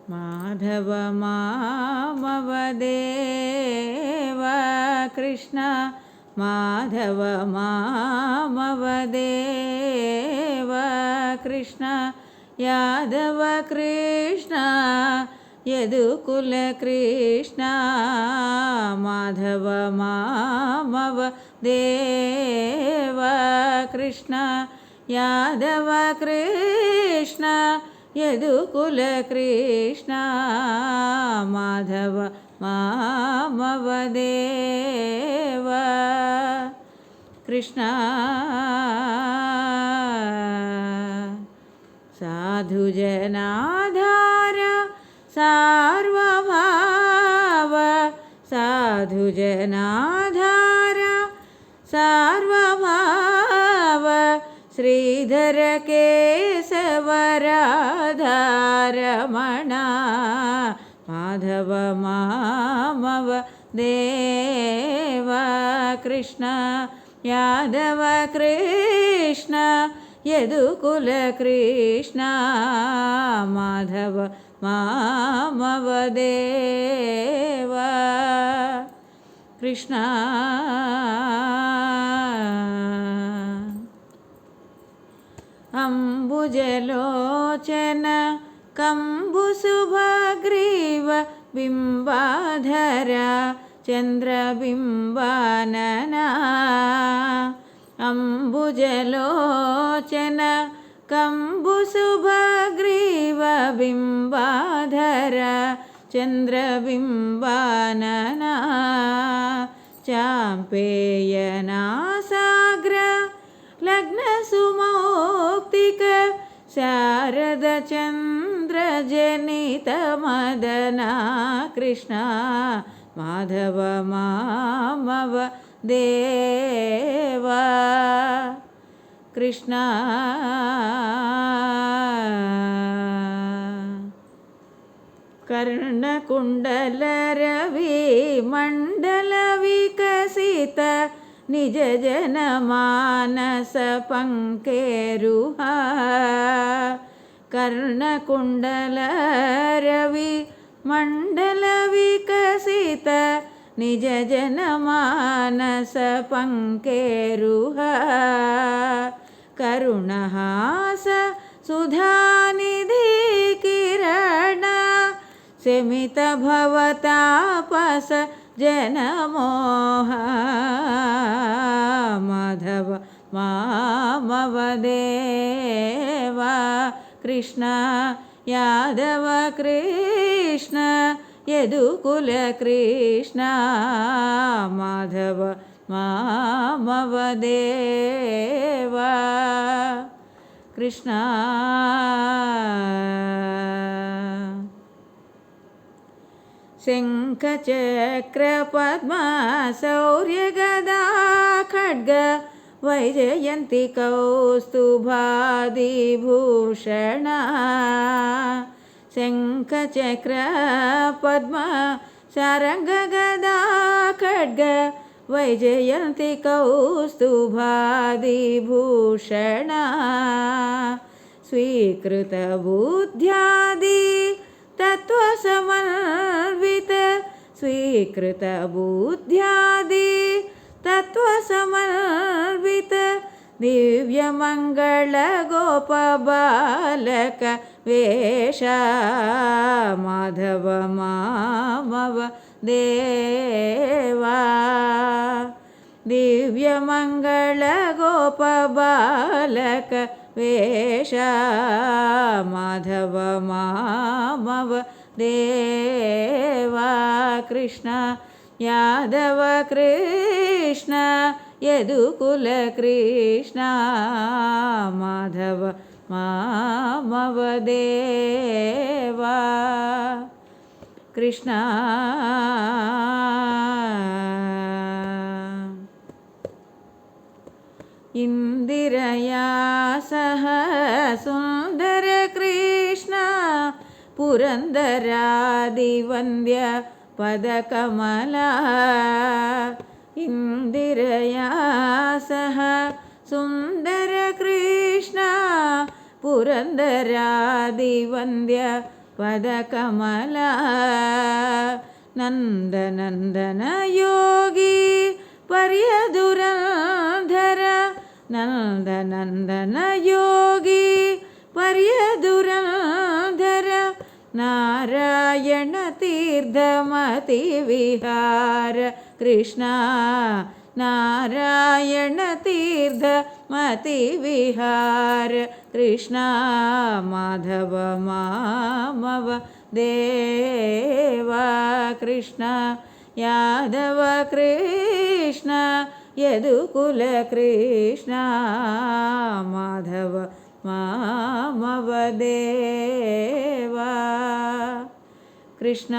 माधव मामवदेव कृष्ण माधव मामवदेव कृष्ण यादव कृष्ण यदुकुल कृष्ण माधव मामवदेव कृष्ण यादव कृष्ण यदुकुल कृष्ण माधव मामवदेव कृष्ण साधुजनाधार सार्वभाव साधुजनाधार सार्वभाव श्रीधर केशवराधारमण माधव मामवदेव कृष्ण यादव कृष्ण यदुकुल कृष्ण माधव मामवदेव कृष्ण अम्बुजलोचन कम्बुसुभग्रीव बिम्बाधर चन्द्रबिम्बानना अम्बुजलोचन कम्बुसुभग्रीव बिम्बाधर चन्द्रबिम्बानना चाम्पेयनासाग्र लग्नसुमौक्तिक शारदचन्द्रजनितमदना कृष्ण माधव मामवदेव कृष्ण कर्णकुण्डलरविमण्डलविकसित निज जनमानस पंकेरुहा कर्णकुण्डलरविमण्डलविकसित निज जनमानस पंकेरुहा करुणहास सुधानिधि किरण शमित भवतापस जनमोह माधव मामवदेव कृष्ण यादव कृष्ण यदुकुल कृष्ण माधव मामवदेव कृष्ण शङ्खचक्रपद्मा शौर्यगदा खड्ग वैजयन्ती कौस्तुभादिभूषण शङ्खचक्रपद्मा शारङ्गगदा खड्ग वैजयन्ती कौस्तुभादिभूषण स्वीकृतबुद्ध्यादि तत्त्वसमन्वित स्वीकृतबुद्ध्यादि तत्त्वसमन्वित दिव्यमङ्गलगोपबालक वेश माधव मामवदेव दिव्यमङ्गलगोपबालक वेश माधव मामवदेव कृष्ण यादव कृष्ण यदुकुल कृष्ण माधव मामवदेव कृष्ण इंदिरया सह सुंदर कृष्ण पुरंदरादिवन्द्य पदकमला इंदिरया सह सुंदर कृष्ण പുരന്ദരാദിവന്ദ്യ പദകമല നന്ദനന്ദന യോഗി പര്യദുരന്ധര നന്ദനന്ദന യോഗി പര്യദുരന്ധര നാരായണ തീർത്ഥമതി വിഹാര കൃഷ്ണ നാരായണ തീർത്ഥമതി വിഹാര കൃഷ്ണ മാധവ മാമവ ദേവ കൃഷ്ണ യാദവ കൃഷ്ണ യദുകുല കൃഷ്ണ മാധവ മാമവ ദേവ കൃഷ്ണ